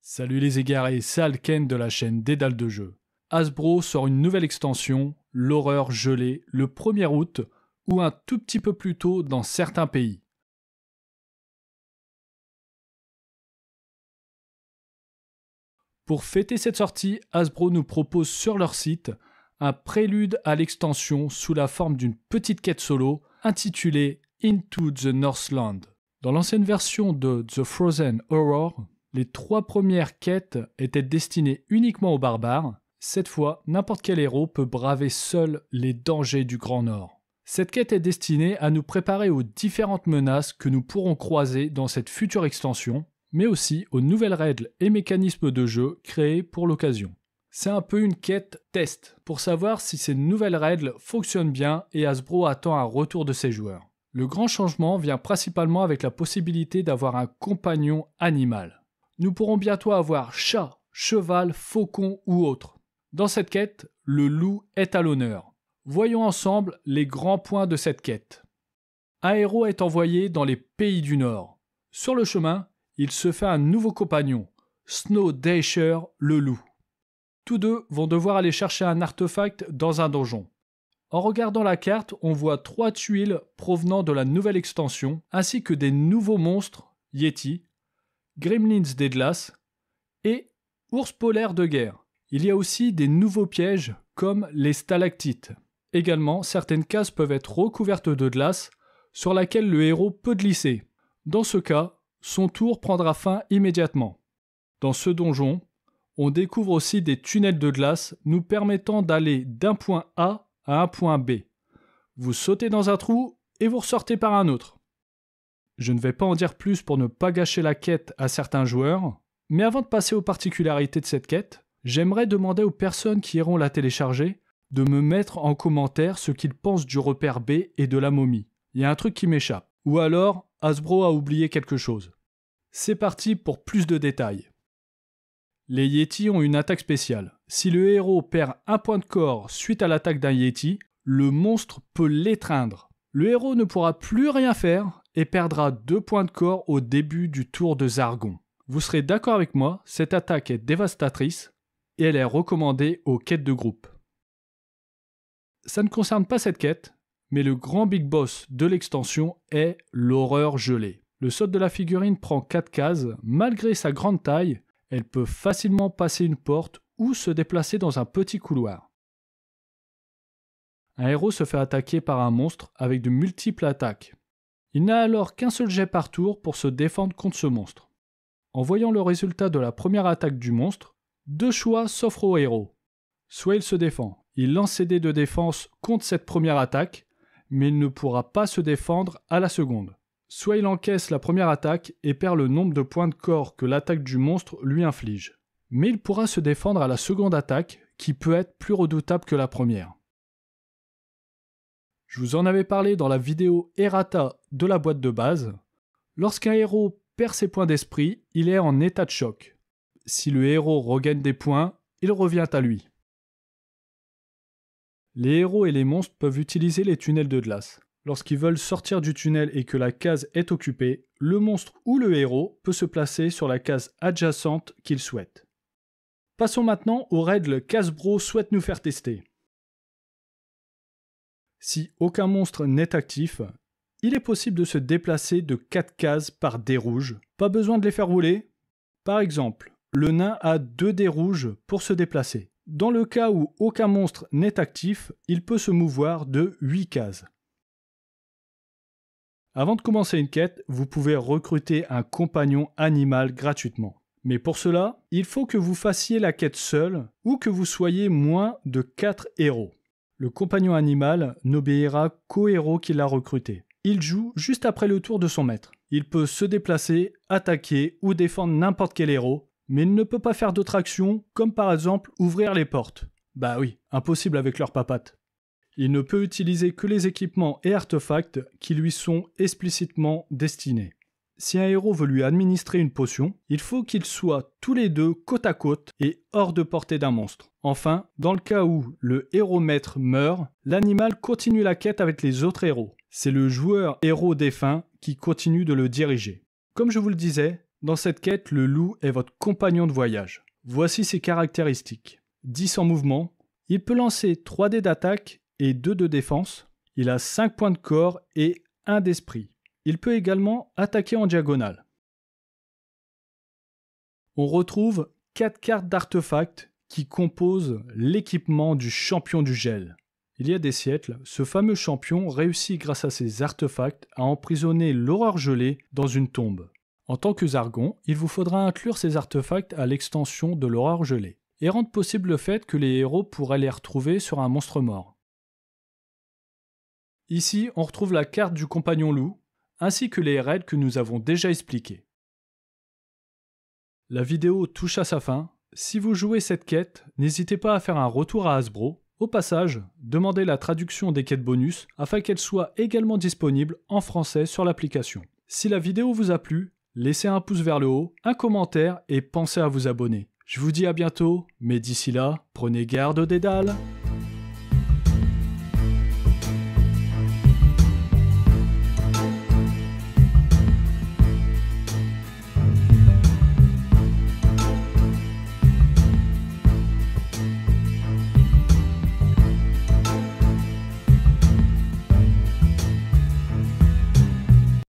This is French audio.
Salut les égarés, c'est Alken de la chaîne Dédale de jeux. Hasbro sort une nouvelle extension, l'horreur gelée, le 1er août, ou un tout petit peu plus tôt dans certains pays. Pour fêter cette sortie, Hasbro nous propose sur leur site un prélude à l'extension sous la forme d'une petite quête solo intitulée Into the Northland. Dans l'ancienne version de The Frozen Horror, les 3 premières quêtes étaient destinées uniquement aux barbares. Cette fois, n'importe quel héros peut braver seul les dangers du Grand Nord. Cette quête est destinée à nous préparer aux différentes menaces que nous pourrons croiser dans cette future extension, mais aussi aux nouvelles règles et mécanismes de jeu créés pour l'occasion. C'est un peu une quête test pour savoir si ces nouvelles règles fonctionnent bien et Hasbro attend un retour de ses joueurs. Le grand changement vient principalement avec la possibilité d'avoir un compagnon animal. Nous pourrons bientôt avoir chat, cheval, faucon ou autre. Dans cette quête, le loup est à l'honneur. Voyons ensemble les grands points de cette quête. Un héros est envoyé dans les pays du Nord. Sur le chemin, il se fait un nouveau compagnon, Snow Dasher le loup. Tous deux vont devoir aller chercher un artefact dans un donjon. En regardant la carte, on voit 3 tuiles provenant de la nouvelle extension, ainsi que des nouveaux monstres, Yeti, Gremlins des glaces et ours polaires de guerre. Il y a aussi des nouveaux pièges comme les stalactites. Également, certaines cases peuvent être recouvertes de glace sur laquelle le héros peut glisser. Dans ce cas, son tour prendra fin immédiatement. Dans ce donjon, on découvre aussi des tunnels de glace nous permettant d'aller d'un point A à un point B. Vous sautez dans un trou et vous ressortez par un autre. Je ne vais pas en dire plus pour ne pas gâcher la quête à certains joueurs, mais avant de passer aux particularités de cette quête, j'aimerais demander aux personnes qui iront la télécharger de me mettre en commentaire ce qu'ils pensent du repère B et de la momie. Il y a un truc qui m'échappe. Ou alors, Hasbro a oublié quelque chose. C'est parti pour plus de détails. Les Yétis ont une attaque spéciale. Si le héros perd un point de corps suite à l'attaque d'un Yéti, le monstre peut l'étreindre. Le héros ne pourra plus rien faire et perdra 2 points de corps au début du tour de Zargon. Vous serez d'accord avec moi, cette attaque est dévastatrice et elle est recommandée aux quêtes de groupe. Ça ne concerne pas cette quête, mais le grand big boss de l'extension est l'horreur gelée. Le solde de la figurine prend 4 cases, malgré sa grande taille, elle peut facilement passer une porte ou se déplacer dans un petit couloir. Un héros se fait attaquer par un monstre avec de multiples attaques. Il n'a alors qu'un seul jet par tour pour se défendre contre ce monstre. En voyant le résultat de la première attaque du monstre, 2 choix s'offrent au héros. Soit il se défend, il lance ses dés de défense contre cette première attaque, mais il ne pourra pas se défendre à la seconde. Soit il encaisse la première attaque et perd le nombre de points de corps que l'attaque du monstre lui inflige. Mais il pourra se défendre à la seconde attaque, qui peut être plus redoutable que la première. Je vous en avais parlé dans la vidéo Errata de la boîte de base. Lorsqu'un héros perd ses points d'esprit, il est en état de choc. Si le héros regagne des points, il revient à lui. Les héros et les monstres peuvent utiliser les tunnels de glace. Lorsqu'ils veulent sortir du tunnel et que la case est occupée, le monstre ou le héros peut se placer sur la case adjacente qu'il souhaite. Passons maintenant aux règles qu'Hasbro souhaite nous faire tester. Si aucun monstre n'est actif, il est possible de se déplacer de 4 cases par dés rouges. Pas besoin de les faire rouler. Par exemple, le nain a 2 dés rouges pour se déplacer. Dans le cas où aucun monstre n'est actif, il peut se mouvoir de 8 cases. Avant de commencer une quête, vous pouvez recruter un compagnon animal gratuitement. Mais pour cela, il faut que vous fassiez la quête seul ou que vous soyez moins de 4 héros. Le compagnon animal n'obéira qu'au héros qui l'a recruté. Il joue juste après le tour de son maître. Il peut se déplacer, attaquer ou défendre n'importe quel héros, mais il ne peut pas faire d'autres actions, comme par exemple ouvrir les portes. Bah oui, impossible avec leurs papates. Il ne peut utiliser que les équipements et artefacts qui lui sont explicitement destinés. Si un héros veut lui administrer une potion, il faut qu'ils soient tous les deux côte à côte et hors de portée d'un monstre. Enfin, dans le cas où le héros maître meurt, l'animal continue la quête avec les autres héros. C'est le joueur héros défunt qui continue de le diriger. Comme je vous le disais, Dans cette quête, le loup est votre compagnon de voyage. Voici ses caractéristiques. 10 en mouvement, il peut lancer 3 dés d'attaque et 2 de défense. Il a 5 points de corps et 1 d'esprit. Il peut également attaquer en diagonale. On retrouve 4 cartes d'artefacts qui composent l'équipement du champion du gel. Il y a des siècles, ce fameux champion réussit grâce à ses artefacts à emprisonner l'horreur gelée dans une tombe. En tant que Zargon, il vous faudra inclure ces artefacts à l'extension de l'horreur gelée, et rendre possible le fait que les héros pourraient les retrouver sur un monstre mort. Ici, on retrouve la carte du compagnon loup, ainsi que les règles que nous avons déjà expliquées. La vidéo touche à sa fin. Si vous jouez cette quête, n'hésitez pas à faire un retour à Hasbro. Au passage, demandez la traduction des quêtes bonus afin qu'elles soient également disponibles en français sur l'application. Si la vidéo vous a plu, laissez un pouce vers le haut, un commentaire et pensez à vous abonner. Je vous dis à bientôt, mais d'ici là, prenez garde aux dédales.